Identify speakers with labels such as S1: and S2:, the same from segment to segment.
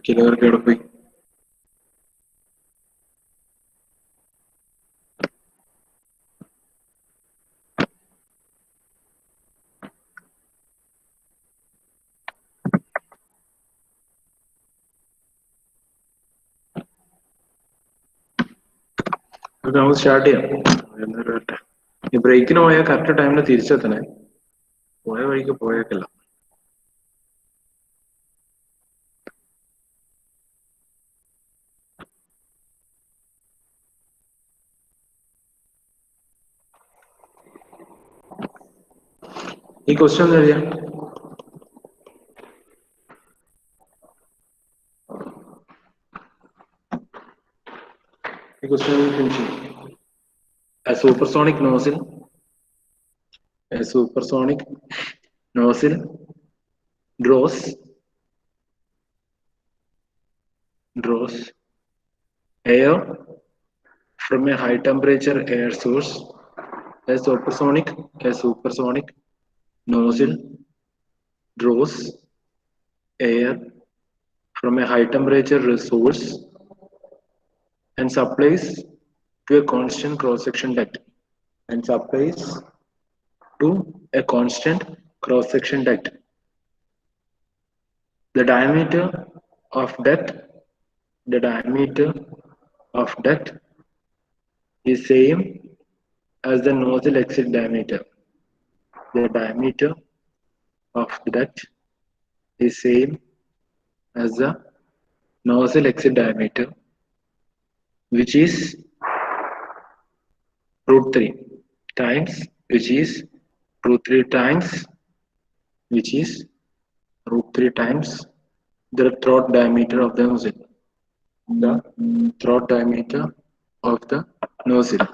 S1: ബാക്കിയുള്ളവർക്ക് എവിടെ പോയി? നമുക്ക് സ്റ്റാർട്ട് ചെയ്യാം. ഈ ബ്രേക്കിന് പോയാൽ കറക്റ്റ് ടൈമിൽ തിരിച്ചെത്തണേ. പോയ വഴിക്ക് പോയേക്കില്ല. ഈ ക്വസ്റ്റ്യൻ എന്താ എഴുതിയ? ഈ question finish. A supersonic nozzle draws air from a high temperature air source. A supersonic nozzle draws air from a high temperature source and supplies to a constant cross-section depth. The diameter of duct is same as the nozzle exit diameter. The diameter of the duct is same as the nozzle exit diameter, which is root 3 times the throat diameter of the nozzle.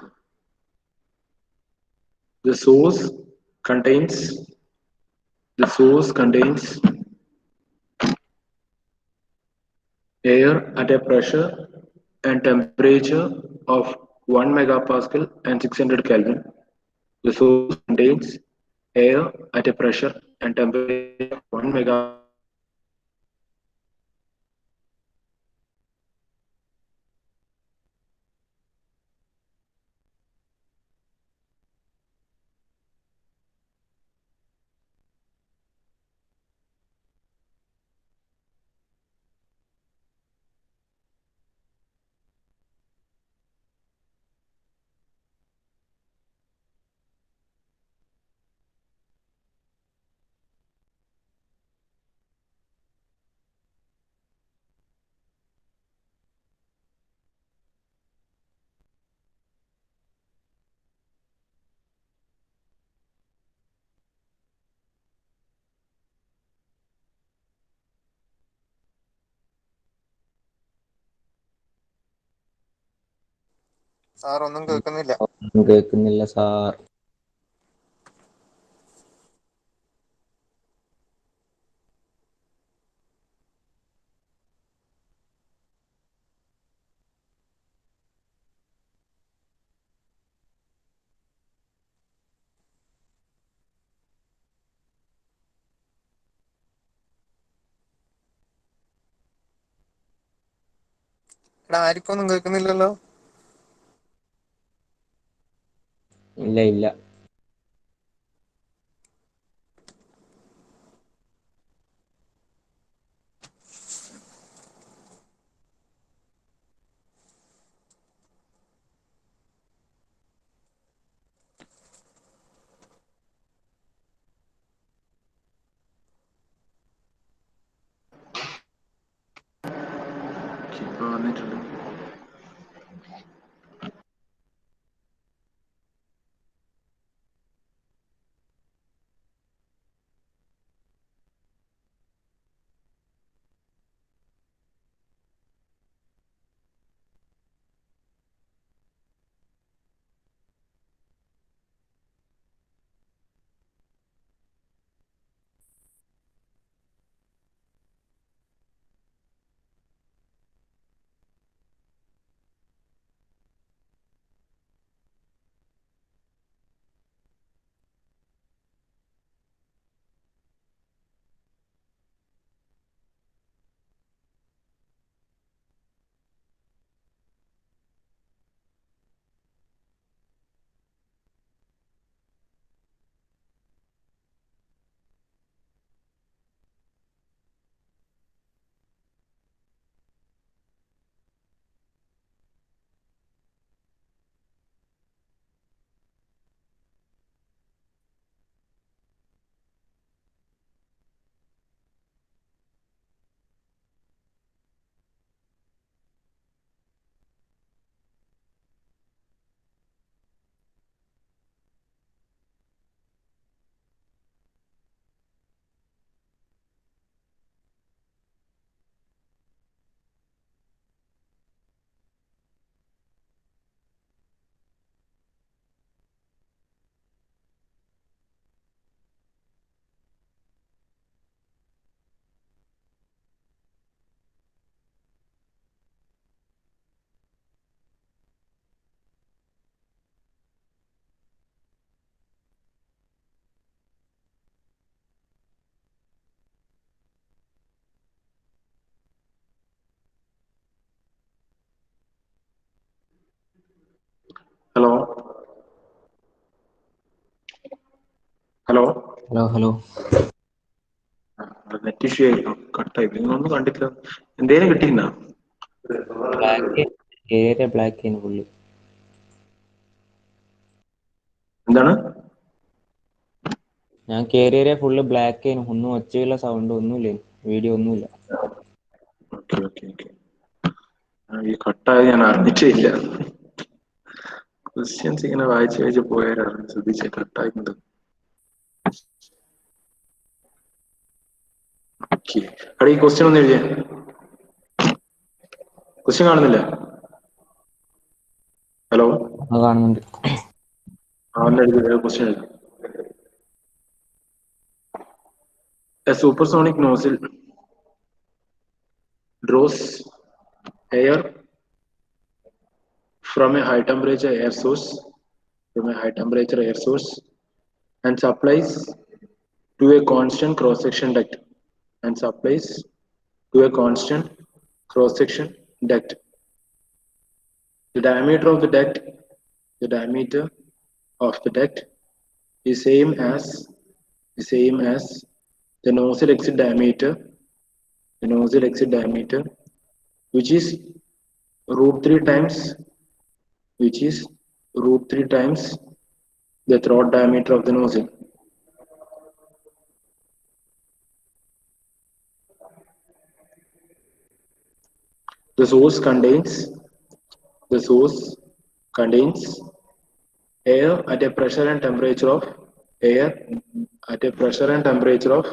S1: The source contains air at a pressure and temperature of 1 megapascal and 600 Kelvin. The source contains air at a pressure and temperature of 1 megapascal.
S2: Sir ഒന്നും കേൾക്കുന്നില്ല.
S3: കേൾക്കുന്നില്ല sir.
S2: എടാ ആർക്കും ഒന്നും കേൾക്കുന്നില്ലല്ലോ.
S3: ഇല്ല.
S1: Hello hello
S3: hello
S1: net issue ആയിരുന്നു, കട്ടായി. നിങ്ങളൊന്നും കണ്ടില്ല. എന്തേലും കിട്ടിയിരുന്ന?
S3: ബ്ലാക്ക് ഏരിയ ബ്ലാക്ക് ചെയ്യുന്നു ഫുള്ള്.
S1: എന്താണ്?
S3: ഞാൻ കേറിയ ഫുള്ള് ബ്ലാക്ക് ചെയ്യുന്നു. ഒന്നും ഒച്ചയില്ല, സൗണ്ട് ഒന്നുമില്ല, വീഡിയോ ഒന്നുമില്ല.
S1: Okay okay okay. ഈ കട്ടായത് ഞാൻ അറിഞ്ഞിട്ടേ ഇല്ല. ക്വസ്റ്റ്യൻസ് ഇങ്ങനെ വായിച്ച് പോയാലാണ് ശ്രദ്ധിച്ച് കട്ടായിട്ടുണ്ട്. ഓക്കെ, അവിടെ ഈ ക്വസ്റ്റ്യൻ ഒന്ന് എഴുതിയേ. ക്വസ്റ്റ്യൻ കാണുന്നില്ല? ഹലോ,
S3: കാണുന്നുണ്ട്.
S1: ക്വസ്റ്റ്യൻ എഴുതി. A supersonic nozzle draws air from a high temperature air source and supplies to a constant cross section duct The diameter of the duct is same as the nozzle exit diameter, which is root 3 times the throat diameter of the nozzle. The source air at a pressure and temperature of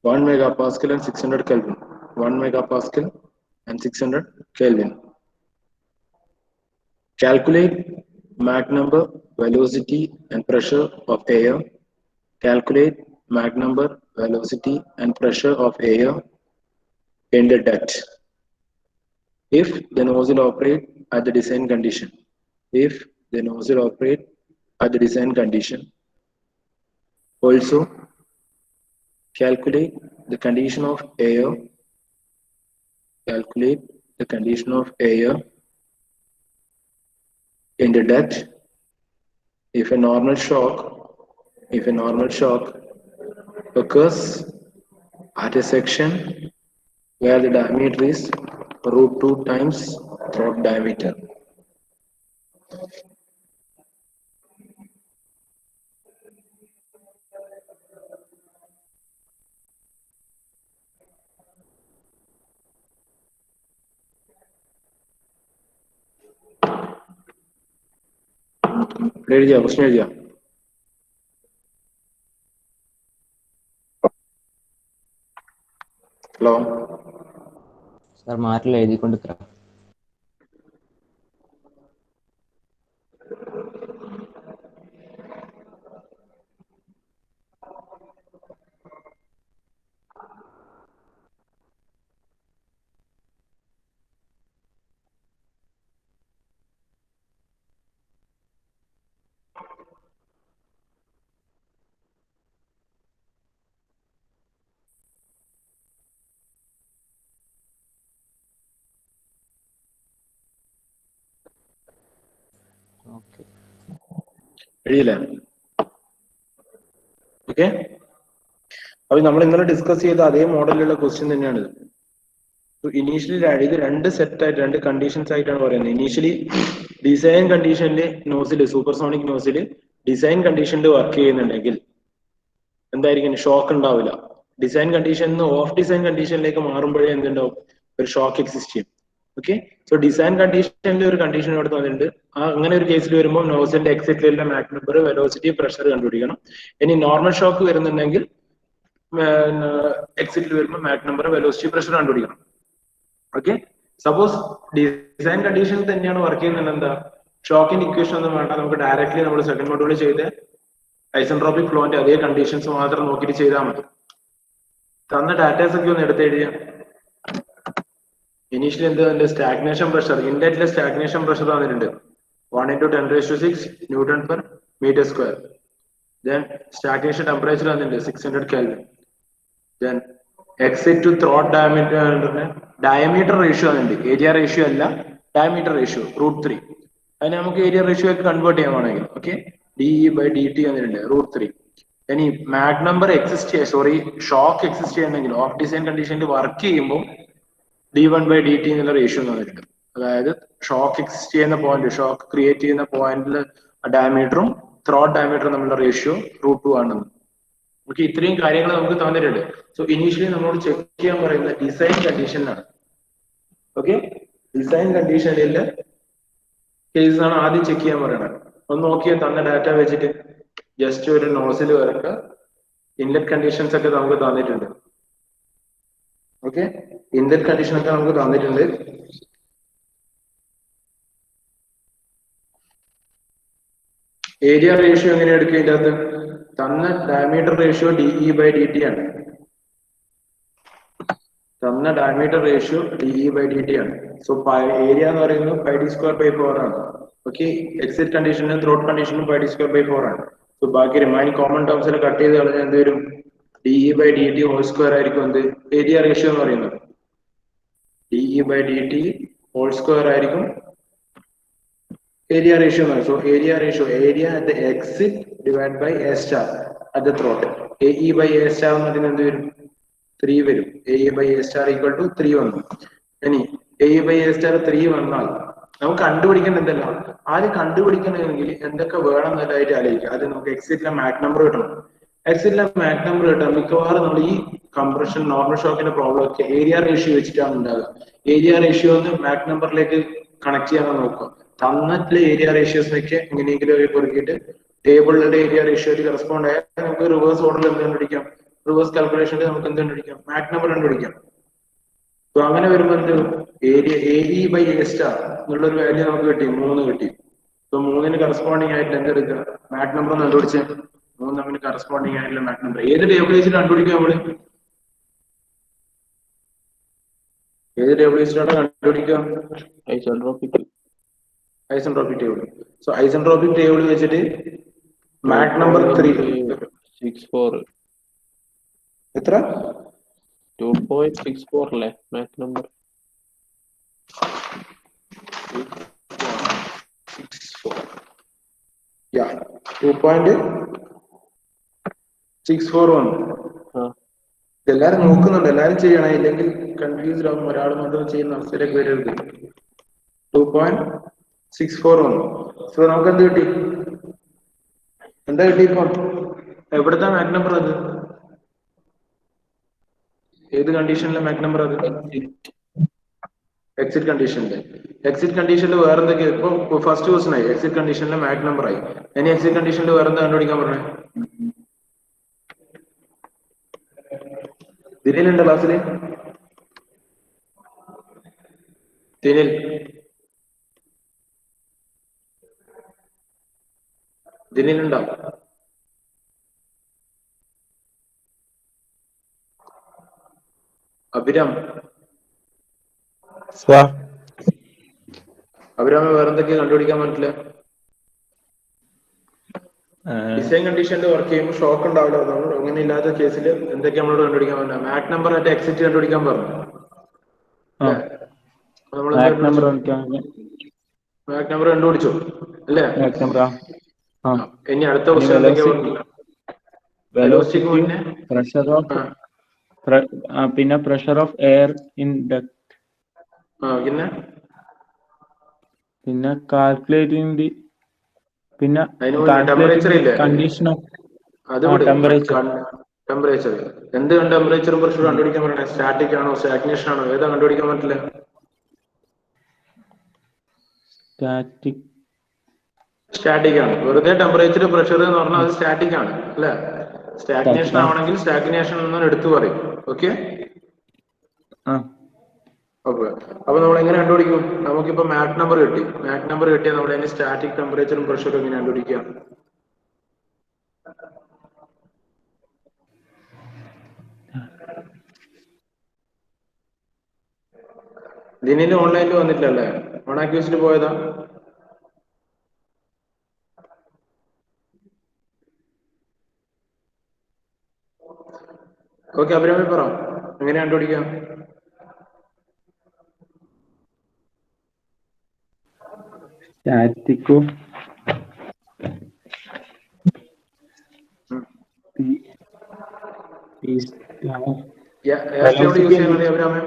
S1: 1 megapascal and 600 Kelvin. 1 megapascal and 600 Kelvin. Calculate Mach number, velocity and pressure of air. Calculate Mach number, velocity and pressure of air in the duct if the nozzle operate at the design condition. Also, calculate the condition of air in the duct if a normal shock occurs at a section where the diameter is root 2 times throat diameter. Question എഴുതിയാ? Hello
S3: sir മാറ്റില്ല, എഴുതിക്കൊണ്ടിരിക്കാം.
S1: എഴുതിയില്ല? Okay, അപ്പൊ നമ്മൾ ഇന്നലെ discuss ചെയ്ത അതേ മോഡലിലുള്ള question തന്നെയാണ് ഇത്. ഇനീഷ്യലി ഇത് രണ്ട് സെറ്റ് ആയിട്ട്, രണ്ട് കണ്ടീഷൻസ് ആയിട്ടാണ് പറയുന്നത്. ഇനീഷ്യലി ഡിസൈൻ കണ്ടീഷനിൽ സൂപ്പർസോണിക് നോസിൽ ഡിസൈൻ കണ്ടീഷനിൽ വർക്ക് ചെയ്യുന്നുണ്ടെങ്കിൽ എന്തായിരിക്കും? ഷോക്ക് ഉണ്ടാവില്ല. ഡിസൈൻ കണ്ടീഷനിൽ നിന്ന് ഓഫ് ഡിസൈൻ കണ്ടീഷനിലേക്ക് മാറുമ്പോഴേ എന്തുണ്ടാവും? ഒരു ഷോക്ക് എക്സിസ്റ്റ് ചെയ്യും. ഓക്കെ, സോ ഡിസൈൻ കണ്ടീഷനിൽ ഒരു കണ്ടീഷൻ ഇവിടെ തന്നിട്ടുണ്ട്. അങ്ങനെ ഒരു കേസിൽ വരുമ്പോൾ നോസിന്റെ എക്സിറ്റിലുള്ള മാക് നമ്പർ, വെലോസിറ്റി, പ്രഷർ കണ്ടുപിടിക്കണം. ഇനി നോർമൽ ഷോക്ക് വരുന്നുണ്ടെങ്കിൽ എക്സിറ്റിൽ വരുമ്പോൾ മാക് നമ്പർ, വെലോസിറ്റി, പ്രഷർ കണ്ടുപിടിക്കണം. ഓക്കെ, സപ്പോസ് ഡിസൈൻ കണ്ടീഷൻ തന്നെയാണ് വർക്ക് ചെയ്യുന്നത്, എന്താ ഷോക്കിന്റെ ഇക്വേഷൻ ഒന്നും വേണ്ട, നമുക്ക് ഡയറക്ട്ലി നമ്മൾ സെക്കൻഡ് മൊഡ്യൂളിൽ ചെയ്ത് ഐസെൻട്രോപിക് ഫ്ലോന്റെ അതേ കണ്ടീഷൻസ് മാത്രം നോക്കിയിട്ട് ചെയ്താൽ മതി. തന്ന ഡാറ്റാസ് ഒക്കെ ഒന്ന് എടുത്തെഴുതിയ ഇനീഷ്യലി എന്ത് സ്റ്റാഗ്നേഷൻ പ്രഷർ, ഇൻലെറ്റിലെ സ്റ്റാഗ്നേഷൻ പ്രഷർ തന്നിട്ടുണ്ട് 1 × 10⁶ Newton per meter square. Then stagnation temperature തന്നിട്ടുണ്ട് 600 Kelvin. Then exit to throat diameter ratio തന്നിട്ടുണ്ട്. ഏരിയ റേഷ്യോ അല്ല, ഡയമീറ്റർ റേഷ്യോ √3. അതിന് നമുക്ക് ഏരിയ റേഷ്യോ ഒക്കെ കൺവേർട്ട് ചെയ്യാൻ വേണമെങ്കിൽ ഓക്കെ DE/dt വന്നിട്ടുണ്ട് √3. ഇനി മാഗ് നമ്പർ ഷോക്ക് എക്സിസ്റ്റ് ചെയ്യുന്നെങ്കിൽ ഓഫ് ഡിസൈൻ കണ്ടീഷനിൽ വർക്ക് ചെയ്യുമ്പോൾ d1/dt എന്നുള്ള റേഷ്യോ വന്നിട്ടുണ്ട്. അതായത് ഷോക്ക് എക്സിസ്റ്റ് ചെയ്യുന്ന പോയിന്റ്, ഷോക്ക് ക്രിയേറ്റ് ചെയ്യുന്ന പോയിന്റിൽ ഡയമീറ്ററും ത്രോട്ട് ഡയമീറ്ററും തമ്മിലുള്ള റേഷ്യോ √2 ആണെന്ന്. ഓക്കെ, ഇത്രയും കാര്യങ്ങൾ നമുക്ക് തന്നിട്ടുണ്ട്. സോ ഇനീഷ്യലി നമ്മളോട് ചെക്ക് ചെയ്യാൻ പറയുന്ന ഡിസൈൻ കണ്ടീഷനിലാണ്. ഓക്കെ, ഡിസൈൻ കണ്ടീഷനിലെ കേസ് ആണ് ആദ്യം ചെക്ക് ചെയ്യാൻ പറയുന്നത്. ഒന്ന് നോക്കിയാൽ തന്ന ഡാറ്റ വെച്ചിട്ട് ജസ്റ്റ് ഒരു നോസിൽ വരക്ക. ഇൻലെറ്റ് കണ്ടീഷൻസ് ഒക്കെ നമുക്ക് തന്നിട്ടുണ്ട്. ഓക്കെ, ഇൻലെറ്റ് കണ്ടീഷൻ ഒക്കെ നമുക്ക് തന്നിട്ടുണ്ട്. ഏരിയ റേഷ്യോ എങ്ങനെ എടുക്കുക? ഇതിന്റെ അകത്ത് തന്ന ഡയമീറ്റർ റേഷ്യോ DE/dt ആണ്. തന്ന ഡയമീറ്റർ റേഷ്യോ DE/dt ആണ്. സോ ഏരിയ എന്ന് പറയുന്നത് πd²/4 ആണ്. ഓക്കെ, എക്സിറ്റ് കണ്ടീഷനും ത്രോട്ട് കണ്ടീഷനും πd²/4 ആണ്. സോ ബാക്കി റിമൈനിങ് കോമൺ ടേംസിൽ കട്ട് ചെയ്ത് കളഞ്ഞാൽ എന്ത് വരും? DE/dt ഹോൾ² ആയിരിക്കും എന്ത് ഏരിയ റേഷ്യോ എന്ന് പറയുന്നത്. DE/dt ഹോൾ² ആയിരിക്കും area ratio. So area at the exit divide by A star at the throat. AE/A star എന്നതിന് എന്ത് വരും? 3 വരും. AE/A സ്റ്റാർ ഈക്വൽ ടു 3 വന്നു. ഇനി AE/A സ്റ്റാർ 3 വന്നാൽ നമുക്ക് കണ്ടുപിടിക്കേണ്ട എന്തല്ല, ആദ്യം കണ്ടുപിടിക്കണമെങ്കിൽ എന്തൊക്കെ വേണം എന്നതായിട്ട് ആലോചിക്കുക. അത് നമുക്ക് എക്സിറ്റിലെ മാക് നമ്പർ കിട്ടണം. എക്സിറ്റിലെ മാക് നമ്പർ കിട്ടാൻ മിക്കവാറും നമ്മൾ ഈ കംപ്രഷൻ നോർമൽ ഷോക്കിന്റെ പ്രോബ്ലം ഒക്കെ ഏരിയ റേഷ്യോ വെച്ചിട്ടാണ് ഉണ്ടാകുക. ഏരിയ റേഷ്യോ ഒന്ന് മാക് നമ്പറിലേക്ക് കണക്ട് ചെയ്യാൻ നോക്കുക. തന്നിട്ടുള്ള ഏരിയ റേഷ്യോസിനൊക്കെ എങ്ങനെയെങ്കിലും പെറുക്കിയിട്ട് ടേബിളിലെ ഏരിയ റേഷ്യോയിൽ കറസ്പോണ്ട് ആയാൽ നമുക്ക് റിവേഴ്സ് ഓർഡറിൽ എന്ത് കണ്ടുപിടിക്കാം? റിവേഴ്സ് കാൽക്കുലേഷനിൽ നമുക്ക് എന്ത് കണ്ടുപിടിക്കാം? മാക് നമ്പർ കണ്ടുപിടിക്കാം. സോ അങ്ങനെ വരുമ്പോൾ എന്ത് ഏരിയ AE/A സ്റ്റാർ എന്നുള്ളൊരു വാല്യൂ നമുക്ക് കിട്ടി, 3 കിട്ടി. സോ 3ന് കറസ്പോണ്ടിങ് ആയിട്ട് എന്തെടുക്കുക? മാക് നമ്പർ ഒന്ന് കണ്ടുപിടിച്ച് 3 തമ്മിൽ കറസ്പോണ്ടിങ് ആയിട്ടുള്ള മാക് നമ്പർ ഏത് ടേബിൾ വെച്ചിട്ട് കണ്ടുപിടിക്കുക? നമ്മള് ഏത് ടേബിൾ വെച്ചിട്ടാണ് കണ്ടുപിടിക്കുക? Isentropic table. So isentropic table വെച്ചിട്ട് മാക് നമ്പർ
S3: 3.64
S1: എത്ര?
S3: 2.64 അല്ലേ മാക് നമ്പർ?
S1: 2.64 വന്നു. എല്ലാരും നോക്കുന്നുണ്ട്, എല്ലാരും ചെയ്യണം, ഇല്ലെങ്കിൽ കൺഫ്യൂസ്ഡ് ആവും. ഒരാൾ മാത്രം ചെയ്യുന്ന അവസ്ഥയിലേക്ക് വരരുത്. 2.64 വന്നു. സോ നമുക്ക് എന്ത് കിട്ടി? എന്താ കിട്ടി? ഇപ്പം എവിടുത്തെ മാക് നമ്പർ? അത് ഏത് കണ്ടീഷനിലെ മാക് നമ്പർ? അത് എക്സിറ്റ് കണ്ടീഷനിലെ. എക്സിറ്റ് കണ്ടീഷനിൽ വേറെ എന്തൊക്കെയാ? ഇപ്പൊ ഫസ്റ്റ് ക്വസ്റ്റൻ ആയി എക്സിറ്റ് കണ്ടീഷനിലെ മാക് നമ്പർ ആയി. ഇനി എക്സിറ്റ് കണ്ടീഷനിൽ വേറെ എന്താ കണ്ടുപിടിക്കാൻ പറഞ്ഞേ? ദിനിലുണ്ട് ക്ലാസ്സില്? ദിനിൽ ദിനിലുണ്ടോ? അഭിരാം അഭിരാമ വേറെ എന്തൊക്കെയാ കണ്ടുപിടിക്കാൻ പറ്റില്ല? ഡിസൈൻ കണ്ടീഷനിൽ വർക്ക് ചെയ്യുമ്പോൾ ഷോക്ക് ഉണ്ടാവില്ല. അങ്ങനെ ഇല്ലാത്ത കേസിൽ എന്തൊക്കെയാ നമ്മളോട് കണ്ടുപിടിക്കാൻ പറ്റില്ല? മാക് നമ്പർ ആയിട്ട് എക്സിറ്റ് കണ്ടുപിടിക്കാൻ പറഞ്ഞു. മാക് നമ്പർ കണ്ടുപിടിച്ചു അല്ലേ? ഇനി അടുത്ത ക്വസ്റ്റ്യൻ എന്തൊക്കെയാ പറഞ്ഞില്ല? വെലോസിറ്റിക്ക് മുന്നേ
S3: പിന്നെ pressure of air in duct. പിന്നെ കാൽക്കുലേറ്റിംഗ് ദി
S1: ടെമ്പറേച്ചർ ഇല്ലേ?
S3: Condition of
S1: temperature. എന്ത് ടെമ്പറേച്ചറും പ്രഷർ കണ്ടുപിടിക്കാൻ പറയണേ? സ്റ്റാറ്റിക് ആണോ സ്റ്റാഗ്നേഷൻ ആണോ? ഏതാ കണ്ടുപിടിക്കാൻ പറ്റില്ല? സ്റ്റാറ്റിക് ആണ്. വെറുതെ ടെമ്പറേച്ചർ പ്രഷർ എന്ന് പറഞ്ഞാൽ അത് സ്റ്റാറ്റിക് ആണ് അല്ലെ? സ്റ്റാഗ്നേഷൻ ആവണമെങ്കിൽ സ്റ്റാഗ്നേഷൻ എന്ന് എടുത്തു പറയും. ഓക്കെ, അപ്പൊ നമ്മൾ എങ്ങനെ കണ്ടുപിടിക്കും? നമുക്കിപ്പോ മാക് നമ്പർ കിട്ടി. മാക് നമ്പർ കിട്ടിയാൽ നമ്മൾ അതിന് സ്റ്റാറ്റിക് ടെമ്പറേച്ചറും പ്രഷറും എങ്ങനെ കണ്ടുപിടിക്കാം? ദിനിൽ ഓൺലൈനിൽ വന്നിട്ടില്ലല്ലേ? ഓണാക്കി വെച്ചിട്ട് പോയതാ? ഓക്കെ, അഭിരാമി പറ എങ്ങനെ കണ്ടുപിടിക്കാം?
S4: സ്റ്റാറ്റിക്കും
S1: എവിടെ യൂസ് ചെയ്യാൻ വേണ്ടി അഭിരാമൻ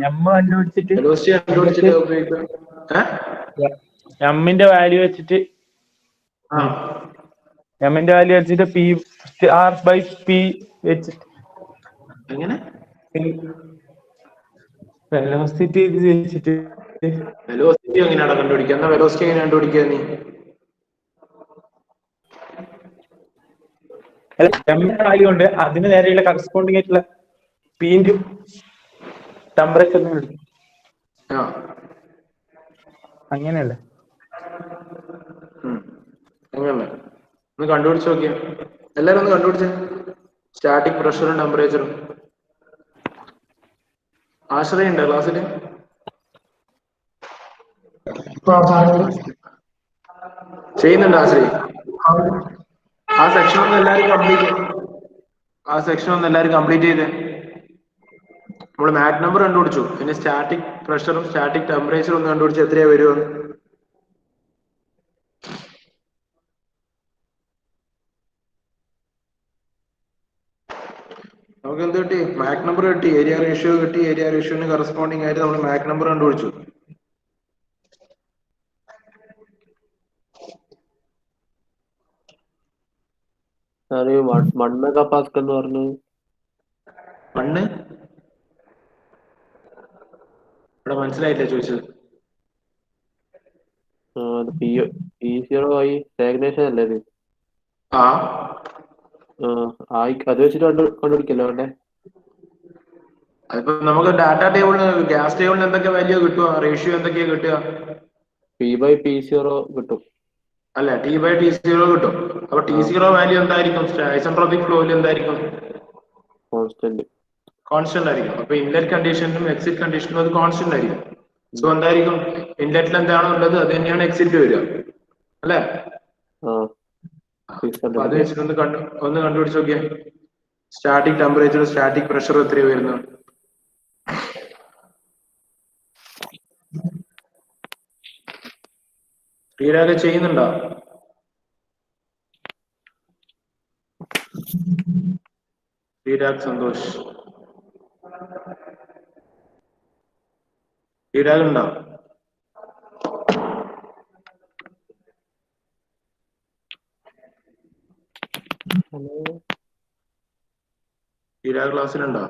S4: എം കണ്ടുപിടിച്ചിട്ട്
S1: വെലോസിറ്റി കണ്ടുപിടിച്ചിട്ട് ഉപയോഗിക്കുക.
S4: എമ്മിന്റെ വാല്യൂ വെച്ചിട്ട് പി ആർ ബൈ പി വെച്ചിട്ട്
S1: എങ്ങനെ
S4: വെലോസിറ്റി ഇത് വെച്ചിട്ട്
S1: വെലോസിറ്റി എങ്ങനെയാണ് കണ്ടുപിടിക്കുക? എന്നാ വെലോസിറ്റി എങ്ങനെ കണ്ടുപിടിക്കുക നീ?
S4: എമ്മിന്റെ വാല്യൂ ഉണ്ട്, അതിന് നേരെയുള്ള കറസ്പോണ്ടിങ് ആയിട്ടുള്ള പീന്റെ ടെമ്പറേച്ചർ അങ്ങനെയല്ലേ?
S1: അങ്ങനെ ഒന്ന് കണ്ടുപിടിച്ച് നോക്കിയ എല്ലാരും ഒന്ന് കണ്ടുപിടിച്ച സ്റ്റാറ്റിക് പ്രഷറും ടെമ്പറേച്ചറും. ആശ്രയ ഉണ്ടോ ക്ലാസ്സില്? ചെയ്യുന്നുണ്ട് ആശ്രയ? ആ സെക്ഷൻ ഒന്ന് എല്ലാരും കംപ്ലീറ്റ് ചെയ്തേ. നമ്മള് മാറ്റ് നമ്പർ കണ്ടുപിടിച്ചു, പിന്നെ സ്റ്റാറ്റിക് പ്രഷറും സ്റ്റാറ്റിക് ടെമ്പറേച്ചറും ഒന്ന് കണ്ടുപിടിച്ച് എത്രയാ വരുമെന്ന്. നമുക്ക് എന്ത് കിട്ടി? മാക് നമ്പർ കിട്ടി, ഏരിയ റേഷ്യോ കിട്ടി. ഏരിയ റേഷ്യോന് കറസ്പോണ്ടിങ് ആയിട്ട് നമ്മൾ മാക് നമ്പർ കണ്ടുപിടിച്ചു.
S5: മണ്ണൊക്കെ പാസ്കൽ എന്ന് പറഞ്ഞു.
S1: മണ്ണ് ഇവിടെ മനസ്സിലായില്ല ചോദിച്ചത്.
S5: P0 ആയി സ്റ്റാഗ്നേഷൻ അല്ലേ ഇത്? അത് വെച്ചിട്ട് കണ്ടുപിടിക്കല്ലോ വേണ്ടേ?
S1: അതിപ്പോ നമുക്ക് ഡാറ്റ ടേബിളിന് ഗ്യാസ് ടേബിളിന് എന്തൊക്കെ വാല്യൂ കിട്ടുക? റേഷ്യോ എന്തൊക്കെയാ കിട്ടുക?
S5: P/P0 കിട്ടും.
S1: അല്ല, T/T0 കിട്ടും. അപ്പൊ T0 വാല്യൂ എന്തായിരിക്കും? ഐസെൻട്രോപിക് ഫ്ലോയിൽ എന്തായിരിക്കും? കോൺസ്റ്റന്റ് ആയിരിക്കും. അപ്പൊ ഇൻലെറ്റ് കണ്ടീഷനും എക്സിറ്റ് കണ്ടീഷനും അത് കോൺസ്റ്റന്റ് ആയിരിക്കും. സോ എന്തായിരിക്കും? ഇൻലെറ്റിൽ എന്താണോ ഉള്ളത് അത് തന്നെയാണ് എക്സിറ്റ് വരിക, അല്ലെ? അപ്പൊ അത് വെച്ചിട്ട് ഒന്ന് കണ്ടുപിടിച്ച് നോക്കിയേ. സ്റ്റാറ്റിക് ടെമ്പറേച്ചർ സ്റ്റാറ്റിക് പ്രഷർ എത്രയാ വരുന്നത്? ശ്രീരാഗ് ചെയ്യുന്നുണ്ടോ? ശ്രീരാഗ് സന്തോഷ്, ശ്രീരാഗ് ഉണ്ടോ? ശ്രീരാഗ് ക്ലാസ്സിലുണ്ടോ?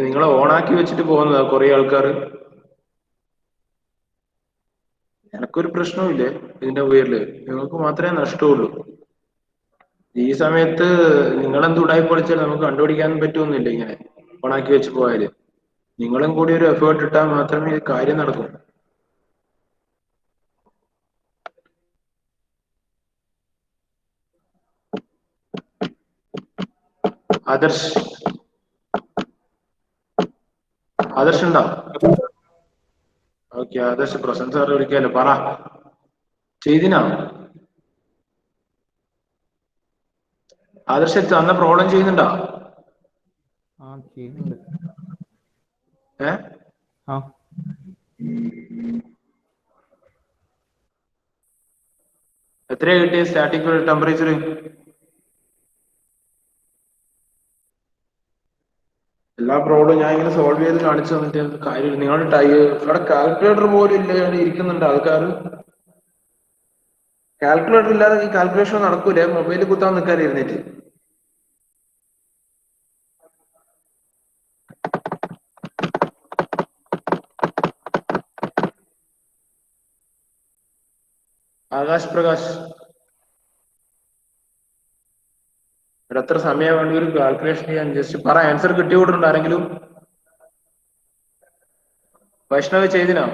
S1: നിങ്ങളെ ഓണാക്കി വെച്ചിട്ട് പോകുന്നതാ കുറെ ആൾക്കാർ. എനക്കൊരു പ്രശ്നവുമില്ലേ ഇതിന്റെ പേരില്, നിങ്ങൾക്ക് മാത്രമേ നഷ്ടമുള്ളൂ. ഈ സമയത്ത് നിങ്ങളെന്ത് ഉടായി പൊളിച്ചാൽ നമുക്ക് കണ്ടുപിടിക്കാൻ പറ്റുമെന്നില്ല. ഇങ്ങനെ ഓണാക്കി വെച്ച് പോയാല് നിങ്ങളും കൂടി ഒരു എഫേർട്ട് ഇട്ടാൽ മാത്രമേ ഈ കാര്യം നടക്കൂ. ആദർശ് ഉണ്ടോ? ഓക്കെ, ആദർശ് പ്രസന്റ് സാറ് വിളിക്കാലോ. പറ, ചെയ്തിനാ? ആദർശ് തന്ന പ്രോബ്ലം ചെയ്യുന്നുണ്ടോ? എത്രയാ കിട്ടിയ സ്റ്റാറ്റിക് ടെമ്പറേച്ചർ? എല്ലാ പ്രോബ്ലം ഞാൻ ഇങ്ങനെ സോൾവ് ചെയ്ത് കാണിച്ചു തന്നിട്ട് കാര്യമില്ല. നിങ്ങളുടെ ഇവിടെ കാൽക്കുലേറ്റർ പോലും ഇല്ല ഇരിക്കുന്നുണ്ട് ആൾക്കാർ. കാൽക്കുലേറ്റർ ഇല്ലാതെ ഈ കാൽക്കുലേഷൻ നടക്കൂലേ? മൊബൈലിൽ കുത്താൻ നിൽക്കാൻ ഇരുന്നിട്ട്. ആകാശ് പ്രകാശ്, ഇവിടെ എത്ര സമയം വേണ്ടി ഒരു കാൽക്കുലേഷൻ ചെയ്യാൻ? ജസ്റ്റ് പറ, ആൻസർ കിട്ടിയോട്ടുണ്ട് ആരെങ്കിലും? വൈഷ്ണവ് ചെയ്തിനോ?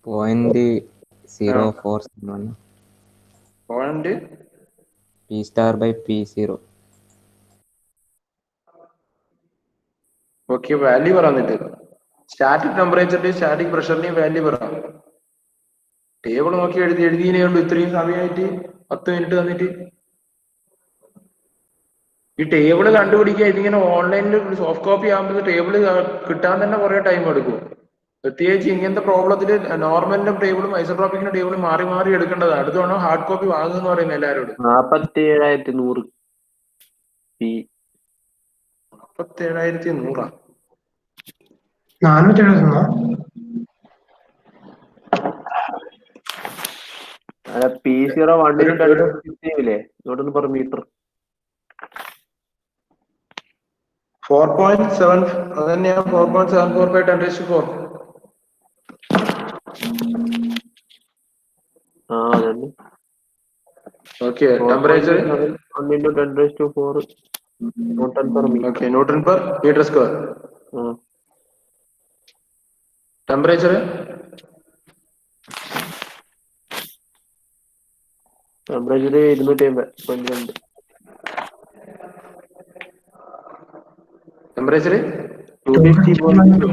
S3: .0471 P*/P0.
S1: ഓക്കെ, വാല്യൂ പറഞ്ഞിട്ട് സ്റ്റാറ്റിക് ടെമ്പറേച്ചറിന്റെയും സ്റ്റാറ്റിക് പ്രഷറിന്റെയും വാല്യൂ പറ. ടേബിൾ നോക്കി എഴുതിയതിനെ കൊണ്ട് ഇത്രയും സമയമായിട്ട് 10 മിനിറ്റ് തന്നിട്ട് ഈ ടേബിള് കണ്ടുപിടിക്കുക. ഇതിങ്ങനെ ഓൺലൈനിൽ സോഫ്റ്റ് കോപ്പി ആകുമ്പോൾ ടേബിള് കിട്ടാൻ തന്നെ കുറെ ടൈം എടുക്കും. പ്രത്യേകിച്ച് ഇങ്ങനത്തെ പ്രോബ്ലത്തിൽ നോർമലിന്റെ ടേബിളും ഐസോട്രോപിക്കിന്റെ ടേബിളും മാറി മാറി എടുക്കേണ്ടതാണ്. അടുത്ത തവണ ഹാർഡ് കോപ്പി വാങ്ങുന്ന പറയുന്നത് എല്ലാവരോടും.
S5: 47,100
S1: 47,100
S5: അല്ല P0 1 നോട്ടൊന്ന് പെർ മീറ്റർ
S1: 4.7 അത് തന്നെയാണ് 4.745 10⁴.
S5: അതന്നെ.
S1: Okay. Temperature
S5: 1 × 10⁴ newton per metre.
S1: Okay. Newton per metre square. Temperature
S5: temperature 250.2.
S1: Temperature
S5: 250.2.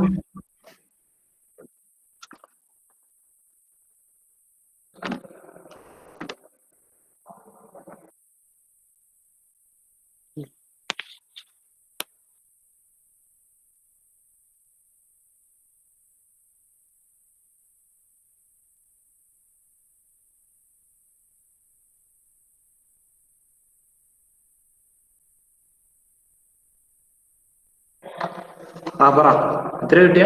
S1: പറ എത്ര കിട്ടിയ?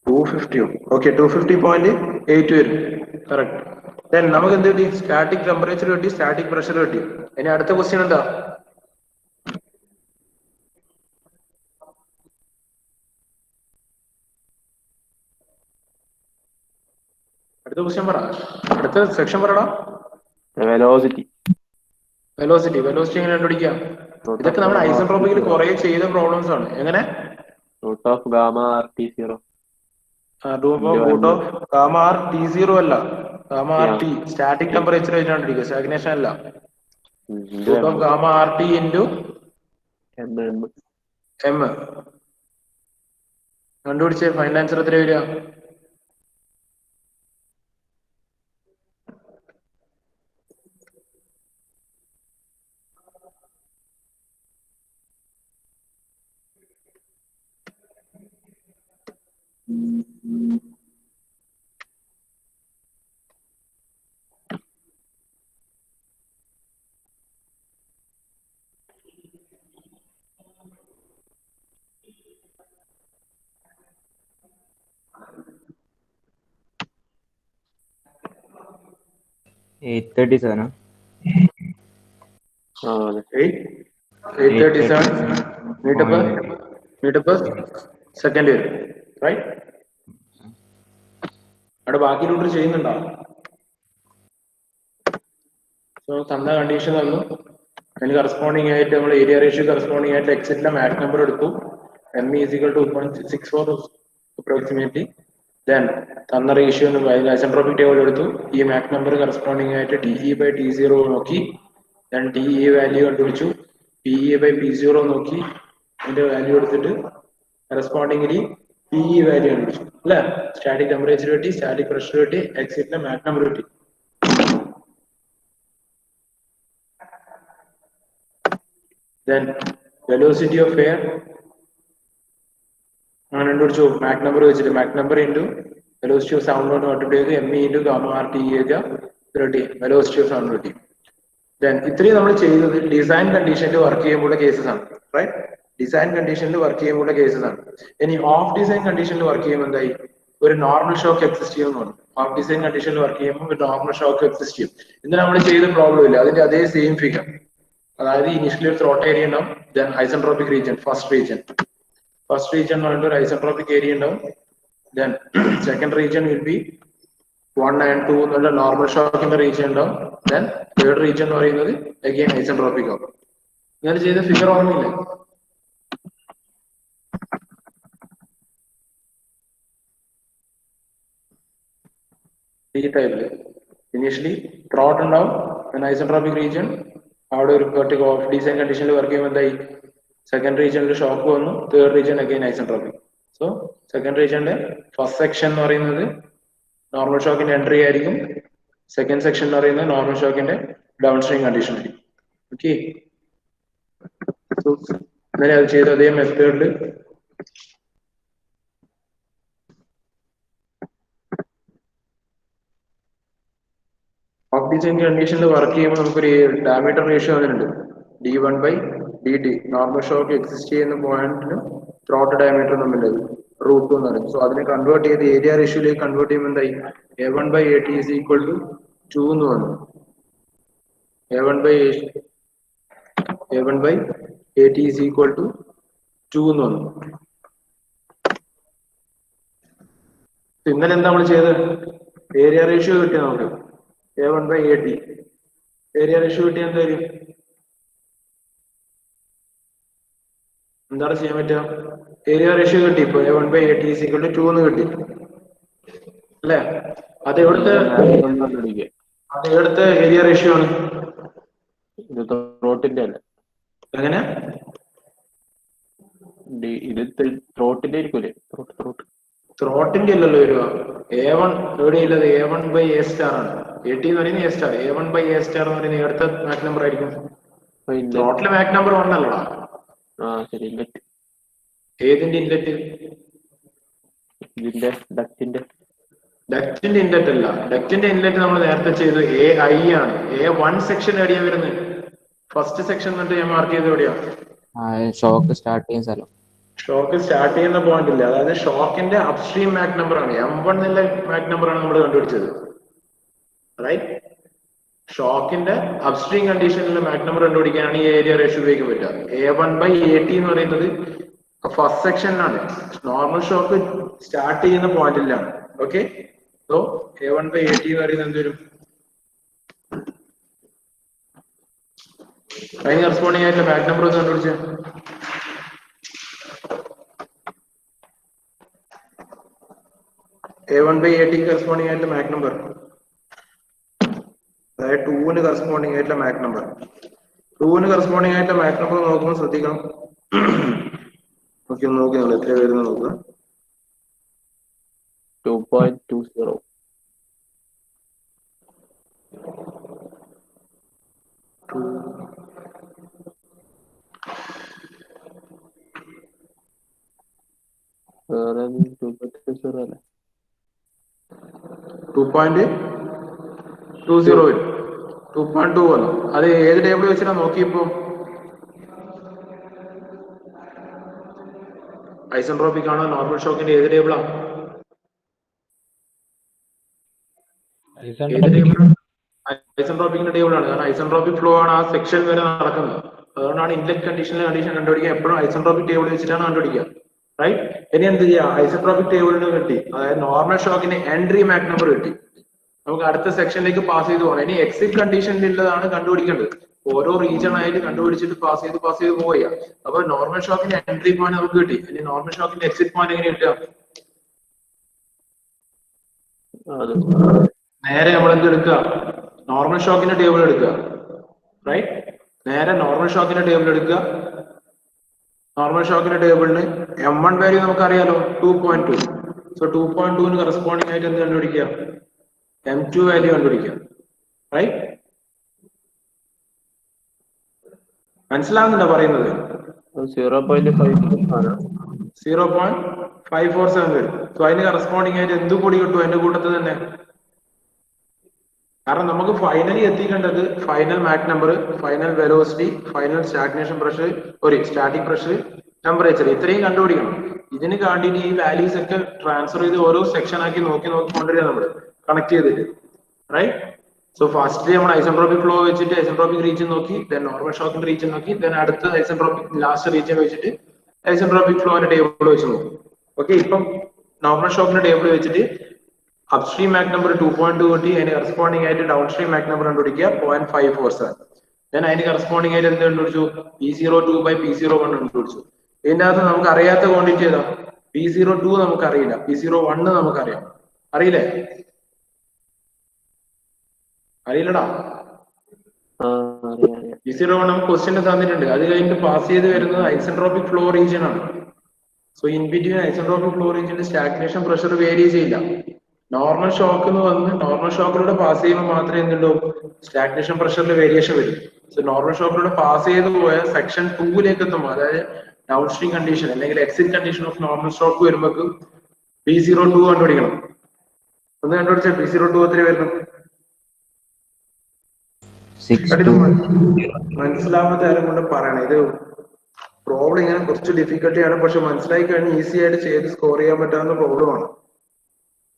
S1: 250. ഓക്കെ. 250.8 വരും. കറക്റ്റ്. ദെൻ നമുക്ക് എന്ത് കിട്ടി? സ്റ്റാറ്റിക് ടെമ്പറേച്ചർ കിട്ടി, സ്റ്റാറ്റിക് പ്രഷർ കിട്ടി. ഇനി അടുത്ത ക്വസ്റ്റ്യൻ എന്താ? അടുത്ത ക്വസ്റ്റ്യൻ പറ. അടുത്ത സെക്ഷൻ പറടാ.
S5: വെലോസിറ്റി
S1: എങ്ങനെ കണ്ടുപിടിക്കാം? ഇതൊക്കെ നമ്മൾ ഐസോട്രോപിക്കിൽ കുറെ ചെയ്ത പ്രോബ്ലംസ് ആണ്. എങ്ങനെ?
S5: Root of gamma R T 0.
S1: Root of gamma R T0 അല്ല, gamma R T static temperature വെച്ച് കണ്ടുപിടിക്കുക, സ്റ്റാഗ്നേഷൻ അല്ല. Root of gamma R T into M കണ്ടുപിടിച്ച് ഫൈനൽ ആൻസർ എത്ര വരിക?
S3: $837.
S1: 837 meter per second വരും. റൈറ്റ്. അവിടെ ബാക്കി റൂട്ട് ചെയ്യുന്നുണ്ടോ? സോ തന്ന കണ്ടീഷൻ തന്നു. അതിന് കറസ്പോണ്ടിങ് ആയിട്ട് നമ്മൾ ഏരിയ റേഷ്യോ കറസ്പോണ്ടിങ് ആയിട്ട് എക്സിറ്റിലെ മാക് നമ്പർ എടുത്തു. M = 2.64 approximately. ദെൻ തന്ന റേഷ്യോ ഐസെൻട്രോപിക് ടേബിൾ എടുത്തു. ഈ മാക് നമ്പർ കറസ്പോണ്ടിങ് ആയിട്ട് TE/T0 നോക്കി. ദെൻ TE വാല്യൂ കണ്ടുപിടിച്ചു. PE/P0 നോക്കി. അതിന്റെ വാല്യൂ എടുത്തിട്ട് കറസ്പോണ്ടിങ്ങിലി PE വാല്യൂ കണ്ടുപിടിച്ചു അല്ലെ. സ്റ്റാറ്റിക് ടെമ്പറേച്ചർ കിട്ടി, സ്റ്റാറ്റിക് പ്രഷർ കിട്ടി, എക്സിറ്റിലെ മാക് നമ്പർ കിട്ടി. Then velocity of air അങ്ങനെ കണ്ടുപിടിച്ചു. മാക് നമ്പർ വെച്ചിട്ട് Mach number into velocity of sound കൊണ്ട് മൾട്ടിപ്ലൈ ചെയ്ത് M × ഗാമ ആർ ടി കിട്ടി. വെലോസിറ്റി ഓഫ് സൗണ്ട് കിട്ടി. ദെൻ ഇത്രയും നമ്മൾ ചെയ്തത് ഡിസൈൻ കണ്ടീഷനിൽ വർക്ക് ചെയ്യുമ്പോൾ കേസസ് ആണ്. റൈറ്റ്. ഡിസൈൻ കണ്ടീഷനിൽ വർക്ക് ചെയ്യുമ്പോൾ കേസസ് ആണ്. ഇനി ഓഫ് ഡിസൈൻ കണ്ടീഷനിൽ വർക്ക് ചെയ്യുമ്പോൾ എന്തായി? ഒരു നോർമൽ ഷോക്ക് എക്സിസ്റ്റ് ചെയ്യുന്നു. ഓഫ് ഡിസൈൻ കണ്ടീഷനിൽ വർക്ക് ചെയ്യുമ്പോൾ ഒരു നോർമൽ ഷോക്ക് എക്സിസ്റ്റ് ചെയ്യും. ഇന്ന് നമ്മൾ ചെയ്ത പ്രോബ്ലം ഇല്ല, അതിന്റെ അതേ സെയിം ഫിഗർ. അതായത് ഇനിഷ്യലി ഒരു ത്രോട്ട് ഏരിയ ഉണ്ടാവും. Then isentropic region first region എന്ന് പറഞ്ഞിട്ട് ഒരു ഐസെൻട്രോപിക് ഏരിയ ഉണ്ടാവും. Then second region will be 1 and 2 എന്നുള്ള നോർമൽ ഷോക്കിന്റെ റീജിയൻ ഉണ്ടാവും. ദെൻ തേർഡ് റീജിയൻ എന്ന് പറയുന്നത് അഗൈൻ ഐസെൻട്രോപിക് ആവും. ഇങ്ങനെ ചെയ്ത ഫിഗർ ഓർമ്മയില്ലേ? ഈ ടൈപ്പില് ഇനീഷ്യലി ത്രോട്ട് ഉണ്ടാവും, ഐസെൻട്രോപിക് റീജിയൻ. അവിടെ ഒരു വെർട്ടിക്കൽ ഓഫ് ഡിസൈൻ കണ്ടീഷനിൽ വർക്ക് ചെയ്യുമ്പോൾ എന്തായി? സെക്കൻഡ് റീജിയനിൽ ഷോക്ക് വന്നു, third region again isentropic. So second റീജിയന്റെ ഫസ്റ്റ് സെക്ഷൻ എന്ന് പറയുന്നത് നോർമൽ ഷോക്കിന്റെ എൻട്രി ആയിരിക്കും. സെക്കൻഡ് സെക്ഷൻ എന്ന് പറയുന്നത് നോർമൽ ഷോക്കിന്റെ ഡൗൺ സ്ട്രീം കണ്ടീഷൻ ആയിരിക്കും. ഓക്കെ, അങ്ങനെ അത് ചെയ്ത അതേ മെത്തേഡിൽ ഓഫ് ഡിസൈൻ കണ്ടീഷനിൽ വർക്ക് ചെയ്യുമ്പോൾ നമുക്കൊരു ഡയമീറ്റർ റേഷ്യോ അതിനുണ്ട്, d1/dt. നോർമൽ ഷോക്ക് എക്സിസ്റ്റ് ചെയ്യുന്ന പോയിന്റിലും ത്രോട്ട് ഡയമീറ്റർ തമ്മിലത് √2 എന്ന് പറയും. സോ അതിനെ കൺവേർട്ട് ചെയ്ത് ഏരിയ റേഷ്യോയിലേക്ക് കൺവേർട്ട് ചെയ്യുമ്പോൾ എന്തായി, A1/AT is equal to 2 എന്ന് വന്നു. A1/AT is equal to 2 എന്ന് വന്നു. ഇന്നലെ എന്താ നമ്മൾ ചെയ്തത്, ഏരിയ റേഷ്യോ കിട്ടിയ നമുക്ക് A1/AT. ഏരിയ റേഷ്യോ കിട്ടിയ എന്തായാലും എന്താണ് ചെയ്യാൻ പറ്റുക, ഏരിയ റേഷ്യോ കിട്ടി. ഇപ്പൊ A1/AT is equal to 2 എന്ന് കിട്ടി അല്ലെ. അത് എവിടുത്തെ ഏരിയ റേഷ്യോ ആണ്,
S5: ത്രോട്ടിന്റെ അല്ലേ?
S1: എങ്ങനെ
S5: ഇത് ത്രോട്ടിന്റെ ആയിരിക്കൂലേ?
S1: ത്രോട്ടിന്റെ അല്ലല്ലോ വരിക. A1 എവിടെയുള്ളത്, A1/A സ്റ്റാർ ആണ്. AT എന്ന് പറയുന്നത് A സ്റ്റാർ. A1/A സ്റ്റാർ എന്ന് പറയുന്നത് അടുത്ത മാക് നമ്പർ ആയിരിക്കും. ത്രോട്ടിലെ മാക് നമ്പർ 1 അല്ലടാ.
S5: ശരി. ഇൻലെറ്റ്
S1: ഏതിന്റെ ഇൻലെറ്റ്?
S5: ഇതിന്റെ ഡക്റ്റിന്റെ
S1: ഇൻലെറ്റ് അല്ല. ഡക്റ്റിന്റെ ഇൻലെറ്റ് നമ്മൾ നേരത്തെ ചെയ്തു AI ആണ്. A1 സെക്ഷൻ എവിടെയാ വരുന്നത്, ഫസ്റ്റ് സെക്ഷൻ എന്നിട്ട് ഞാൻ മാർക്ക് ചെയ്ത് എവിടെയാ,
S3: ഷോക്ക് സ്റ്റാർട്ട് ചെയ്യുന്ന സ്ഥലം.
S1: ഷോക്ക് സ്റ്റാർട്ട് ചെയ്യുന്ന പോയിന്റ് ഇല്ല, അതായത് ഷോക്കിന്റെ അപ്സ്ട്രീം മാക് നമ്പർ ആണ്. M1 എന്നുള്ള മാക് നമ്പർ ആണ് നമ്മൾ കണ്ടുപിടിച്ചത്. റൈറ്റ്, ഷോക്കിന്റെ അപ്സ്ട്രീം കണ്ടീഷനിലെ മാക് നമ്പർ കണ്ടുപിടിക്കാനാണ് ഈ ഏരിയ റേഷ്യോ ഉപയോഗിക്കാൻ പറ്റുക. A1/AT എന്ന് പറയുന്നത് ഫസ്റ്റ് സെക്ഷനിലാണ്, നോർമൽ ഷോക്ക് സ്റ്റാർട്ട് ചെയ്യുന്ന പോയിന്റിലാണ്. ഓക്കെ, സോ A1/AT എന്ന് പറയുന്നത് എന്തൊരു അതിന് കറസ്പോണ്ടിങ് ആയിട്ടുള്ള മാക് നമ്പർ ഒന്ന് കണ്ടുപിടിച്ച A1/AT കറസ്പോണ്ടിങ് ആയിട്ടുള്ള മാക് നമ്പർ, അതായത് 2 കറസ്പോണ്ടിങ് ആയിട്ടുള്ള മാക് നമ്പർ. 2 കറസ്പോണ്ടിങ് ആയിട്ടുള്ള മാക് നമ്പർ നോക്കുമ്പോൾ ശ്രദ്ധിക്കണം. ഓക്കെ, നോക്കി നമ്മൾ എത്ര വരുന്ന നോക്കുക.
S5: 2.20. വേറെ 2.20 അല്ലേ?
S1: 2.20 വരും. 2.2 വന്നു. അത് ഏത് ടേബിൾ വെച്ചിട്ടാ നോക്കിയപ്പോ, ഐസെൻട്രോപിക് ആണോ നോർമൽ ഷോക്കിന്റെ ഏത് ടേബിളാ? ഐസെൻട്രോപിക്കിന്റെ ടേബിൾ ആണ്. കാരണം ഐസെൻട്രോപിക് ഫ്ലോ ആണ് ആ സെക്ഷൻ വരെ നടക്കുന്നത്. അതുകൊണ്ടാണ് ഇൻലെറ്റ് കണ്ടീഷനിലെ കണ്ടീഷൻ കണ്ടുപിടിക്കുക എപ്പോഴും ഐസെൻട്രോപിക് ടേബിൾ വെച്ചിട്ടാണ് കണ്ടുപിടിക്കുക. റൈറ്റ്, ഇനി എന്ത് ചെയ്യാം, ഐസെൻട്രോപിക് ടേബിളിന് കിട്ടി, അതായത് നോർമൽ ഷോക്കിന്റെ എൻട്രി മാക് നമ്പർ കിട്ടി. നമുക്ക് അടുത്ത സെക്ഷനിലേക്ക് പാസ് ചെയ്ത് പോകണം. ഇനി എക്സിറ്റ് കണ്ടീഷനിലുള്ളതാണ് കണ്ടുപിടിക്കേണ്ടത്. ഓരോ റീജിയൺ ആയിട്ട് കണ്ടുപിടിച്ചിട്ട് പാസ് ചെയ്ത് പോവുക. അപ്പൊ നോർമൽ ഷോക്കിന്റെ എൻട്രി പോയിന്റ് നമുക്ക് കിട്ടി. ഇനി നോർമൽ ഷോക്കിന്റെ എക്സിറ്റ് പോയിന്റ് എങ്ങനെ കിട്ടുക, നേരെ നമ്മൾ എന്ത് എടുക്കുക, നോർമൽ ഷോക്കിന്റെ ടേബിൾ എടുക്കുക. റൈറ്റ്, നേരെ നോർമൽ ഷോക്കിന്റെ ടേബിൾ എടുക്കുക. നോർമൽ ഷോക്കിന്റെ ടേബിളിന് M1 വാല്യൂ നമുക്കറിയാലോ 2.2. സോ 2.2 കറസ്പോണ്ടിങ് ആയിട്ട് എന്ത് കണ്ടുപിടിക്കുക, M2 വാല്യൂ കണ്ടുപിടിക്കുക. റൈറ്റ്, മനസ്സിലാകുന്നുണ്ടോ പറയുന്നത്? 0.547 വരും. സോ അതിന് കറസ്പോണ്ടിങ് ആയിട്ട് എന്ത് കൂടി കിട്ടും എന്റെ കൂട്ടത്തിൽ തന്നെ. കാരണം നമുക്ക് ഫൈനലി എത്തിക്കേണ്ടത് final Mach number, final velocity, final stagnation pressure, static pressure, temperature, ഇത്രയും കണ്ടുപിടിക്കണം. ഇതിന് വേണ്ടിയിട്ട് ഈ വാല്യൂസ് ഒക്കെ ട്രാൻസ്ഫർ ചെയ്ത് ഓരോ സെക്ഷൻ ആക്കി നോക്കി കൊണ്ടുവരിക നമ്മൾ കണക്ട് ചെയ്തിട്ട്. റൈറ്റ്, സോ ഫസ്റ്റ് നമ്മൾ ഐസെൻട്രോപിക് ഫ്ലോ വെച്ചിട്ട് ഐസെൻട്രോപിക് റീജിയൻ നോക്കി, ദെൻ നോർമൽ ഷോക്കിന്റെ റീജിയൻ നോക്കി, ദെൻ അടുത്ത ഐസെൻട്രോപിക് ലാസ്റ്റ് റീജിയൻ വെച്ചിട്ട് ഐസെൻട്രോപിക് ഫ്ലോന്റെ ടേബിൾ വെച്ച് നോക്കും. ഓക്കെ, ഇപ്പം നോർമൽ ഷോക്കിന്റെ ടേബിൾ വെച്ചിട്ട് അപ്സ്ട്രീം മാക് നമ്പർ 2.2 കിട്ടി. അതിന് കറസ്പോണ്ടിങ് ആയിട്ട് ഡൗൺ സ്ട്രീം മാക് നമ്പർ കണ്ടുപിടിക്കുക 0.547. ദെൻ അതിന് കറസ്പോണ്ടിങ് ആയിട്ട് എന്ത് കണ്ടുപിടിച്ചു, P02/P01 കണ്ടുപിടിച്ചു. ഇതിന്റെ അകത്ത് നമുക്ക് അറിയാത്ത ക്വാണ്ടിറ്റി ഏതാ, P02 നമുക്ക് അറിയില്ല, P01 നമുക്കറിയാം. അറിയില്ലേ? അറിയില്ലടാ. P01 നമുക്ക് ക്വസ്റ്റ്യൻ തന്നിട്ടുണ്ട്. അത് കഴിഞ്ഞിട്ട് പാസ് ചെയ്ത് വരുന്നത് ഐസെൻട്രോപിക് ഫ്ലോ റീജിയൻ ആണ്. So in between isentropic flow റീജിയനിൽ സ്റ്റാഗ്നേഷൻ പ്രഷർ വേരി ചെയ്യില്ല. നോർമൽ ഷോക്ക് എന്ന് വന്ന് നോർമൽ ഷോക്കിലൂടെ പാസ് ചെയ്യുമ്പോൾ മാത്രമേ എന്തുണ്ടോ സ്റ്റാഗ്നേഷൻ പ്രഷറിൽ വേരിയേഷൻ വരും. സോ നോർമൽ ഷോക്കിലൂടെ പാസ് ചെയ്ത് പോയ സെക്ഷൻ 2ലേക്ക് എത്തുമ്പോൾ, അതായത് ഡൗൺ സ്ട്രീം കണ്ടീഷൻ അല്ലെങ്കിൽ exit condition of normal shock വരുമ്പോൾ P02 കണ്ടുപിടിക്കണം. ഒന്ന് കണ്ടുപിടിച്ച P02 എത്ര വരുന്നു? മനസ്സിലാവാത്ത ആരും കൊണ്ട് പറയണം. ഇത് പ്രോബ്ലം ഇങ്ങനെ കുറച്ച് ഡിഫിക്കൽട്ടിയാണ്, പക്ഷെ മനസ്സിലാക്കി കഴിഞ്ഞാൽ ഈസി ആയിട്ട് ചെയ്ത് സ്കോർ ചെയ്യാൻ പറ്റാവുന്ന പ്രോബ്ലമാണ്.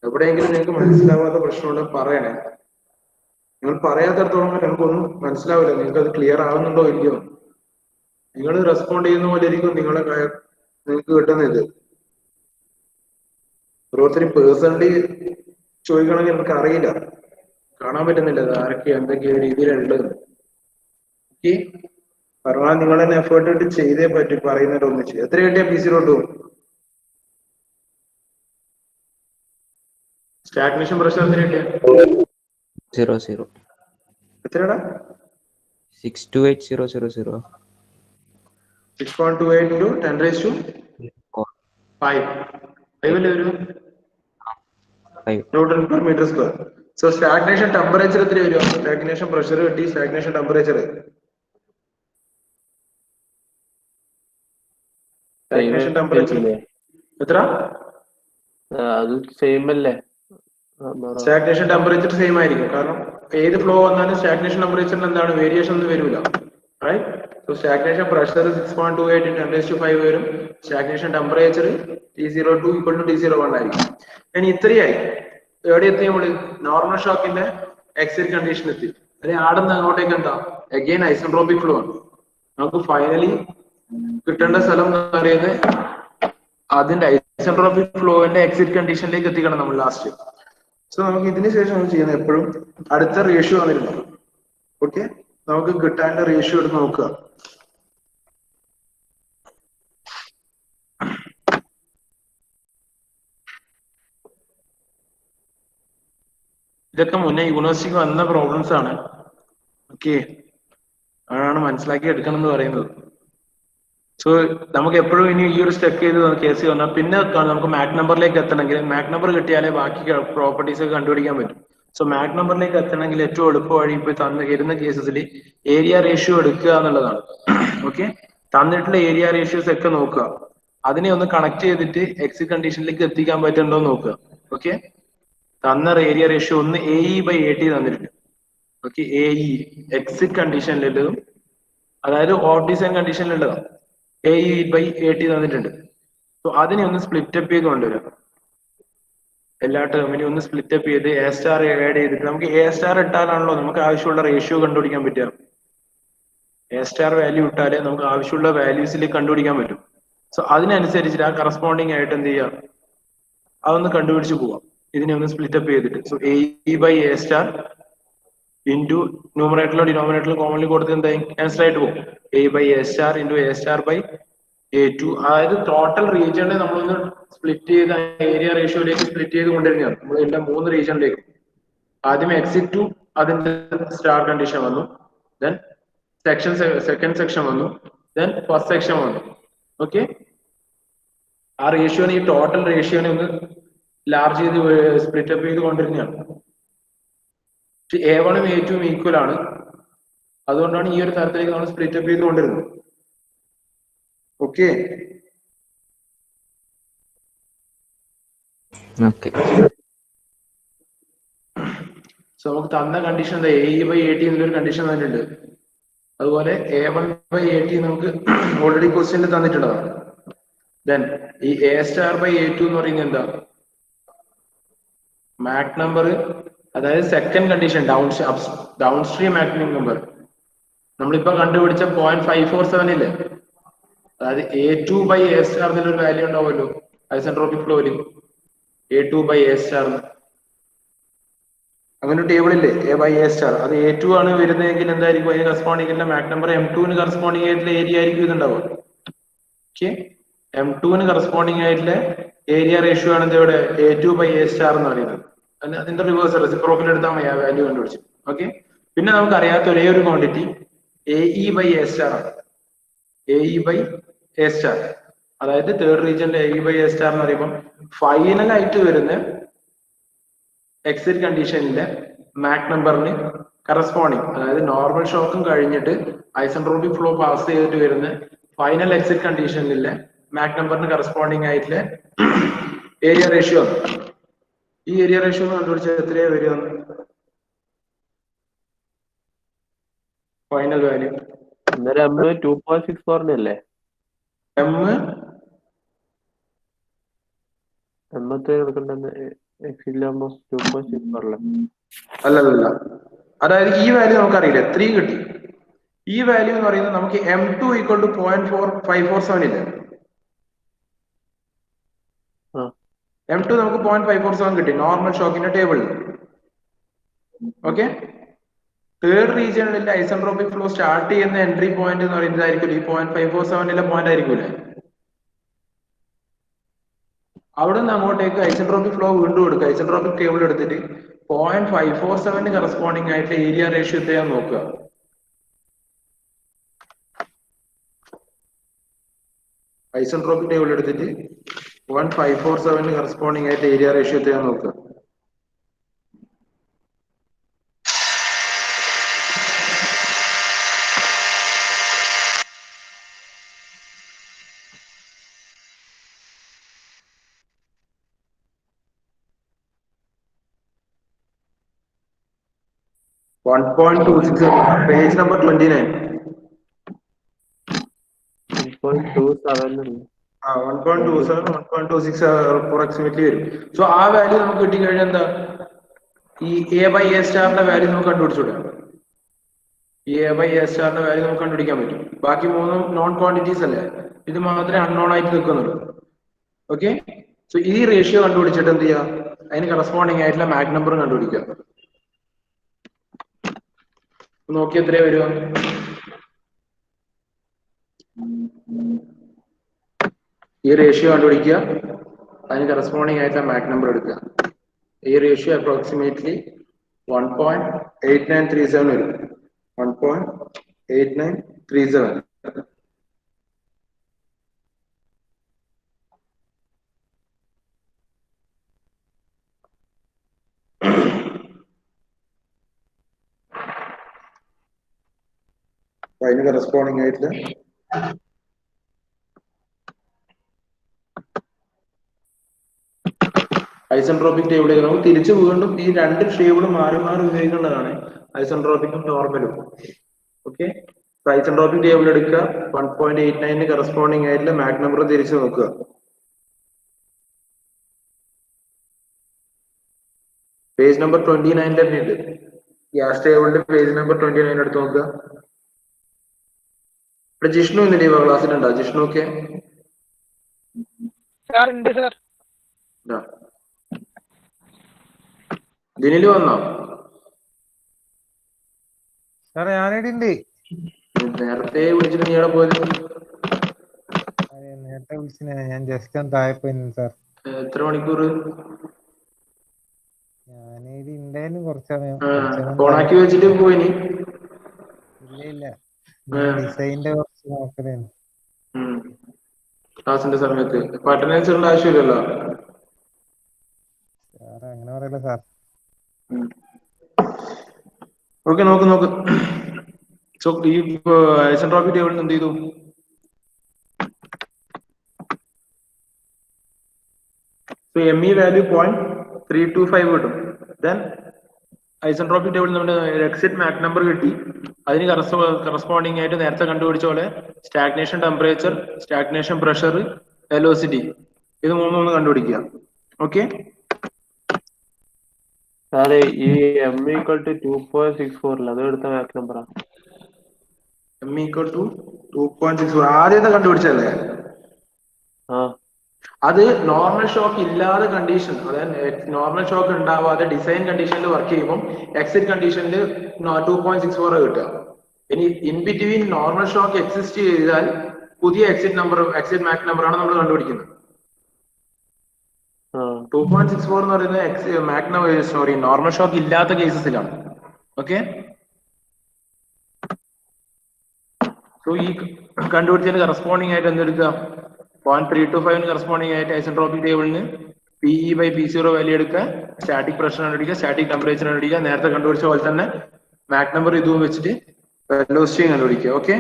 S1: എവിടെയെങ്കിലും നിങ്ങൾക്ക് മനസ്സിലാവാത്ത പ്രശ്നമുണ്ടെങ്കിൽ പറയണേ. നിങ്ങൾ പറയാത്തടത്തോളം നിങ്ങൾക്കൊന്നും മനസ്സിലാവില്ല. നിങ്ങൾക്ക് അത് ക്ലിയർ ആവുന്നുണ്ടോ ഇല്ലയോ. നിങ്ങൾ റെസ്പോണ്ട് ചെയ്യുന്ന പോലെ ഇരിക്കും നിങ്ങൾക്ക് കിട്ടുന്നത്. ഓരോരുത്തരും പേഴ്സണലി ചോദിക്കണമെങ്കിൽ നമുക്ക് അറിയില്ല, കാണാൻ പറ്റുന്നില്ല അത് ആരൊക്കെ എന്തൊക്കെ രീതിയിലുള്ളത്. ഓക്കെ, പറഞ്ഞാൽ നിങ്ങൾ തന്നെ എഫേർട്ട് ഇട്ട് ചെയ്തേ പറ്റി. പറയുന്നതിന്റെ ഒന്നിച്ച് എത്ര കിട്ടിയ P02? സ്റ്റാഗ്നേഷൻ പ്രഷർ എത്ര കിട്ടിയ?
S3: 0
S1: എത്രയാടാ?
S3: 628,000.
S1: 6.28 into 10⁵5. 5 അല്ലേ വരും? Newton per meter square. So stagnation temperature എത്ര വരും? Stagnation pressure കിട്ടി, stagnation temperature. Stagnation temperature എത്ര?
S5: അത് സെയിം അല്ലേ?
S1: സ്റ്റാഗ്നേഷൻ ടെമ്പറേച്ചർ സെയിം ആയിരിക്കും. കാരണം ഏത് ഫ്ലോ വന്നാലും സ്റ്റാഗ്നേഷൻ ടെമ്പറേച്ചറിന് എന്താണ് വേരിയേഷൻ ഒന്നും വരില്ല. Right? So stagnation pressure 6.28 into 10⁵5 വരും. Stagnation temperature T02 equal to T01 ആയിരിക്കും. ഇനി ഇത്രയായി. എവിടെ എത്തി നമ്മള്? നോർമൽ ഷോക്കിന്റെ എക്സിറ്റ് കണ്ടീഷൻ എത്തി. അല്ലെങ്കിൽ ആടുന്ന അങ്ങോട്ടേക്ക് എന്താ? അഗെയിൻ ഐസെൻട്രോപിക് ഫ്ലോ ആണ്. നമുക്ക് ഫൈനലി കിട്ടേണ്ട സ്ഥലം എന്ന് പറയുന്നത് അതിന്റെ ഐസെൻട്രോപിക് ഫ്ലോന്റെ എക്സിറ്റ് കണ്ടീഷനിലേക്ക് എത്തിക്കണം നമ്മൾ ലാസ്റ്റ്. സോ നമുക്ക് ഇതിന് ശേഷം നമ്മൾ ചെയ്യുന്നത് എപ്പോഴും അടുത്ത റേഷ്യോ വന്നിരുന്നു. ഓക്കെ, നമുക്ക് കിട്ടാനുള്ള റേഷ്യോ എടുത്ത് നോക്കുക. ഇതൊക്കെ മുന്നേ യൂണിവേഴ്സിറ്റിക്ക് വന്ന പ്രോബ്ലംസ് ആണ്. ഓക്കെ, അതാണ് മനസ്സിലാക്കി എടുക്കണം എന്ന് പറയുന്നത്. സോ നമുക്ക് എപ്പോഴും ഇനി ഈ ഒരു സ്റ്റെക്ക് ചെയ്ത് കേസ് വന്നാൽ പിന്നെ നമുക്ക് മാക് നമ്പറിലേക്ക് എത്തണമെങ്കിൽ മാക് നമ്പർ കിട്ടിയാലേ ബാക്കി പ്രോപ്പർട്ടീസ് ഒക്കെ കണ്ടുപിടിക്കാൻ പറ്റും. സോ മാക് നമ്പറിലേക്ക് എത്തണമെങ്കിൽ ഏറ്റവും എളുപ്പ വഴി ഇപ്പൊ തരുന്ന കേസസിൽ ഏരിയ റേഷ്യോ എടുക്കുക എന്നുള്ളതാണ്. ഓക്കെ, തന്നിട്ടുള്ള ഏരിയ റേഷ്യോസ് ഒക്കെ നോക്കുക, അതിനെ ഒന്ന് കണക്ട് ചെയ്തിട്ട് എക്സിറ്റ് കണ്ടീഷനിലേക്ക് എത്തിക്കാൻ പറ്റുന്നുണ്ടോ നോക്കുക. ഓക്കെ, തന്ന ഏരിയ റേഷ്യോ ഒന്ന് AE/AT തന്നിട്ടുണ്ട്. ഓക്കെ, AE എക്സിറ്റ് കണ്ടീഷനിലുള്ളതും അതായത് ഓഫ് ഡിസൈൻ കണ്ടീഷനിലുള്ളതാണ്. AE/AT തന്നിട്ടുണ്ട്. സോ അതിനെ ഒന്ന് സ്പ്ലിറ്റ് അപ്പ് ചെയ്ത് കൊണ്ടുവരാം. എല്ലാ ടേമിനെയും ഒന്ന് സ്പ്ലിറ്റ് അപ്പ് ചെയ്ത് A സ്റ്റാർ ആഡ് ചെയ്തിട്ട് നമുക്ക് A സ്റ്റാർ ഇട്ടാലാണല്ലോ നമുക്ക് ആവശ്യമുള്ള റേഷ്യോ കണ്ടുപിടിക്കാൻ പറ്റുക. A സ്റ്റാർ വാല്യൂ ഇട്ടാലേ നമുക്ക് ആവശ്യമുള്ള വാല്യൂസിലേക്ക് കണ്ടുപിടിക്കാൻ പറ്റും. സോ അതിനനുസരിച്ചിട്ട് ആ കറസ്പോണ്ടിങ് ആയിട്ട് എന്ത് ചെയ്യാം, അതൊന്ന് കണ്ടുപിടിച്ച് പോവാം. ഇതിനെ ഒന്ന് സ്പ്ലിറ്റ് അപ്പ് ചെയ്തിട്ട് സോ AE/A സ്റ്റാർ ഇൻറ്റു ന്യൂമറേറ്ററിലും ഡിനോമിനേറ്ററിലും കോമൺലി കൊടുത്ത് എന്തായി ക്യാൻസൽ ആയിട്ട് പോകും. A/A star into A star by A2. അതായത് ടോട്ടൽ റീജിയനെ നമ്മളൊന്ന് സ്പ്ലിറ്റ് ചെയ്ത് ഏരിയ റേഷ്യോയിലേക്ക് സ്പ്ലിറ്റ് ചെയ്ത് കൊണ്ടിരുന്നതാണ് നമ്മൾ എല്ലാ 3 റീജിയനിലേക്കും. ആദ്യം എക്സിറ്റ് ടു അതിന്റെ സ്റ്റാർ കണ്ടീഷൻ വന്നു, ദെൻ സെക്കൻഡ് സെക്ഷൻ വന്നു, ദെൻ ഫസ്റ്റ് സെക്ഷൻ വന്നു. ഓക്കെ, ആ റേഷ്യോനെ ഈ ടോട്ടൽ റേഷ്യോനെ ഒന്ന് ലാർജ് ചെയ്ത് സ്പ്ലിറ്റ് അപ്പ് ചെയ്ത് കൊണ്ടിരുന്നതാണ്. A1 ഉം A2 ഉം ഈക്വൽ ആണ്, അതുകൊണ്ടാണ് ഈ ഒരു തരത്തിലേക്ക് നമ്മൾ സ്പ്ലിറ്റ് അപ്പ് ചെയ്ത് കൊണ്ടിരുന്നത്. ഓക്കെ, സോ നമുക്ക് തന്ന കണ്ടീഷൻ എന്താ? AE/AT എന്നൊരു കണ്ടീഷൻ തന്നിട്ടുണ്ട്. അതുപോലെ A1/AT നമുക്ക് ഓൾറെഡി ക്വസ്റ്റ്യനിൽ തന്നിട്ടുള്ളതാണ്. ദെൻ ഈ A സ്റ്റാർ/A2 എന്ന് പറയുന്നത് എന്താ? മാക് നമ്പർ, അതായത് second condition down stream maximum number നമ്മളിപ്പോ കണ്ടുപിടിച്ച 0.547 ഇല്ലേ, അതായത് A2/A സ്റ്റാർ എന്നൊരു വാല്യൂ ഉണ്ടാവുമല്ലോ ഐസെൻട്രോപിക് ഫ്ലോയിൽ. A2/A സ്റ്റാർ അങ്ങനെ ഒരു ടേബിൾ ഇല്ലേ, A/A സ്റ്റാർ. അത് A2 ആണ് വരുന്നതെങ്കിൽ എന്തായിരിക്കും അതിന് corresponding Mach number M2 corresponding ആയിട്ടുള്ള ഏരിയ ആയിരിക്കും ഇതുണ്ടാവുക. ഓക്കെ, M2 കറസ്പോണ്ടിങ് ആയിട്ടുള്ള ഏരിയ റേഷ്യോ ആണ് ഇവിടെ A2/A സ്റ്റാർ എന്ന് പറയുന്നത്. അതിന്റെ റിവേഴ്സ് റെസിപ്രോക്കൽ എടുത്താൽ മതി ആ വാല്യൂ കണ്ടുപിടിച്ച്. ഓക്കെ, പിന്നെ നമുക്ക് അറിയാത്ത ഒരേ ഒരു ക്വാണ്ടിറ്റി AE/A സ്റ്റാർ ആണ്. AE/A സ്റ്റാർ അതായത് തേർഡ് റീജിയനിലെ എ ബൈ എ സ്റ്റാർ എന്ന് പറയുമ്പോൾ ഫൈനൽ ആയിട്ട് വരുന്ന എക്സിറ്റ് കണ്ടീഷനിലെ മാക് നമ്പറിന് കറസ്പോണ്ടിങ്, അതായത് നോർമൽ ഷോക്കും കഴിഞ്ഞിട്ട് ഐസെൻട്രോപിക് ഫ്ലോ പാസ് ചെയ്തിട്ട് വരുന്ന ഫൈനൽ എക്സിറ്റ് കണ്ടീഷനിലെ മാക് നമ്പറിന് കറസ്പോണ്ടിങ് ആയിട്ടുള്ള ഏരിയ റേഷ്യോ. ഈ ഏരിയ റേഷ്യോ കണ്ടുപിടിച്ചാൽ എത്രയാ വരിക? ഫൈനൽ വാല്യൂ
S5: അന്നേരം M 2.64 അല്ലേ?
S1: എം
S5: എമ്മത്തെ എടുക്കണ്ടെന്ന് എക്സിലാകുമ്പോ 2.64 അല്ലേ?
S1: അല്ലല്ല, അതായത് ഈ വാല്യൂ നമുക്കറിയില്ല, 3 കിട്ടി. ഈ വാല്യൂ എന്ന് പറയുന്നത് നമുക്ക് M2 ഈക്വൽ ടു 0.4547 ഇല്ല. M2 നമുക്ക് 0.547 കിട്ടി നോർമൽ ഷോക്കിന്റെ ടേബിളിൽ. ഓക്കെ, തേർഡ് റീജിയണിലെ ഐസെൻട്രോപിക് ഫ്ലോ സ്റ്റാർട്ട് ചെയ്യുന്ന എൻട്രി പോയിന്റ് എന്ന് പറയുന്നതായിരിക്കും ഈ 0.547 പോയിന്റ് ആയിരിക്കൂലേ. അവിടെ നിന്ന് അങ്ങോട്ടേക്ക് ഐസെൻട്രോപിക് ഫ്ലോ വീണ്ടും എടുക്കുക. ഐസെൻട്രോപിക് ടേബിൾ എടുത്തിട്ട് 0.547 കറസ്പോണ്ടിങ് ആയിട്ട് ഏരിയ റേഷ്യോ എത്രയാന്ന് നോക്കുക. ഐസെൻട്രോപിക് ടേബിൾ എടുത്തിട്ട് 0.547 കറസ്പോണ്ടിങ് ആയിട്ട് ഏരിയ റേഷ്യോ എത്രയാന്ന് നോക്കുക. Page number 29.
S5: 1.27
S1: 1.27 1.26 അപ്രോക്സിമേറ്റ്ലി വരും. സോ ആ വാല്യൂ നമുക്ക് കിട്ടിക്കഴിഞ്ഞാൽ എന്താ, ഈ എ ബൈ എ സ്റ്റാറിന്റെ വാല്യൂ നമുക്ക് കണ്ടുപിടിച്ചൂടെ. ഈ എ ബൈ എ സ്റ്റാറിന്റെ വാല്യൂ നമുക്ക് കണ്ടുപിടിക്കാൻ പറ്റും. ബാക്കി മൂന്നും നോൺ ക്വാണ്ടിറ്റീസ് അല്ലേ, ഇത് മാത്രമേ അൺനോൺ ആയിട്ട് നിൽക്കുന്നുള്ളൂ. ഓക്കെ, സോ ഈ റേഷ്യോ കണ്ടുപിടിച്ചിട്ട് എന്ത് ചെയ്യുക, അതിന് കറസ്പോണ്ടിങ് ആയിട്ടുള്ള മാക് നമ്പർ കണ്ടുപിടിക്കുക. നോക്കി എത്രയാ വരിക? ഈ റേഷ്യോ കണ്ടുപിടിക്കുക, അതിന് കറസ്പോണ്ടിങ് ആയിട്ടുള്ള മാക് നമ്പർ എടുക്കുക. ഈ റേഷ്യോ അപ്രോക്സിമേറ്റ്ലി 1.8937 വരും. 1.8937. അതിന് കറസ്പോണ്ടിങ് ആയിട്ടുള്ള ഐസെൻട്രോപിക് ടേബിളിൽ നമുക്ക് തിരിച്ചു വീണ്ടും ഈ രണ്ട് ടേബിളും മാറി മാറി ഉപയോഗിക്കേണ്ടതാണ്, ഐസെൻട്രോപിക്കും നോർമലും. ഓക്കെ, ഐസെൻട്രോപിക് ടേബിൾ എടുക്കുക, 1.89 കറസ്പോണ്ടിങ് ആയിട്ടുള്ള മാക് നമ്പർ തിരിച്ചു നോക്കുക. പേജ് നമ്പർ 29 തന്നെ ഉണ്ട്. ഗ്യാസ് ടേബിളിന്റെ പേജ് നമ്പർ 29 എടുത്ത് നോക്കുക. ഇവിടെ ജിഷ്ണു ഇന്ന് ലീവ് ക്ലാസ്സിലുണ്ടോ? ജിഷ്ണു ഒക്കെ ദിനില് വന്നോ?
S6: സാറേ ഞാനിവിടെ
S1: നേരത്തെ വിളിച്ചിട്ട് നീ എവിടെ പോയത്?
S6: നേരത്തെ വിളിച്ചില്ല, ഞാൻ ജസ്റ്റ് ഒന്ന് താഴെ പോയിരുന്നു സാർ.
S1: എത്ര മണിക്കൂർ?
S6: ഞാനിത് ഉണ്ടായിരുന്നു കുറച്ചാണ്.
S1: ഓണാക്കി വെച്ചിട്ട് പോയിനി?
S6: ഇല്ല, ഡിസൈനിന്റെ കുറച്ച് നോക്കലായിരുന്നു
S1: ക്ലാസിന്റെ സമയത്ത്. അറ്റൻഡൻസ് ഉള്ള ആവശ്യമില്ലല്ലോ
S6: സാറേ, അങ്ങനെ പറയല്ല സാർ.
S1: ഓക്കെ, നോക്ക്. സോ ഈ ഐസെൻട്രോപിക് ടേബിളിൽ എന്ത് ചെയ്തു? സോ ME വാല്യൂ 0.325 കിട്ടും. ദെൻ ഐസെൻട്രോപിക് ടേബിളിൽ നമ്മുടെ എക്സിറ്റ് മാക് നമ്പർ കിട്ടി. അതിന് കറസ്പോണ്ടിങ് ആയിട്ട് നേരത്തെ കണ്ടുപിടിച്ച പോലെ stagnation temperature, stagnation pressure, velocity, ഇത് മൂന്നൊന്ന് കണ്ടുപിടിക്കുക. ഓക്കെ,
S5: സാറേ ഈ M equal to 2.64 അത് എടുത്ത മാക് നമ്പറാ.
S1: M equal to 2.64 ആദ്യത്തെ കണ്ടുപിടിച്ചല്ലേ? അത് നോർമൽ ഷോക്ക് ഇല്ലാതെ കണ്ടീഷൻ, അതായത് നോർമൽ ഷോക്ക് ഉണ്ടാവാതെ ഡിസൈൻ കണ്ടീഷനിൽ വർക്ക് ചെയ്യുമ്പോൾ എക്സിറ്റ് കണ്ടീഷനിൽ 2.64 കിട്ടുക. ഇനി in between normal shock exist ചെയ്താൽ പുതിയ എക്സിറ്റ് മാക് നമ്പർ ആണ് നമ്മൾ കണ്ടുപിടിക്കുന്നത്. 2.64 എന്ന് പറയുന്നത് Mach number, sorry, normal shock ഇല്ലാത്ത കേസസിലാണ്. ഓക്കെ, സോ ഈ കണ്ടുപിടിച്ചതിന് കറസ്പോണ്ടിങ് ആയിട്ട് എന്തെടുക്കുക? 0.325 കറസ്പോണ്ടിങ് ആയിട്ട് ഐസെൻട്രോപിക് ടേബിളിന് PE ബൈ P0 വാല്യൂ എടുക്കുക, സ്റ്റാറ്റിക് പ്രഷർ കണ്ടുപിടിക്കുക, സ്റ്റാറ്റിക് ടെമ്പറേച്ചർ കണ്ടുപിടിക്കുക, നേരത്തെ കണ്ടുപിടിച്ച പോലെ തന്നെ മാക് നമ്പർ ഇതും വെച്ചിട്ട് വെലോസിറ്റി കണ്ടുപിടിക്കുക. ഓക്കെ.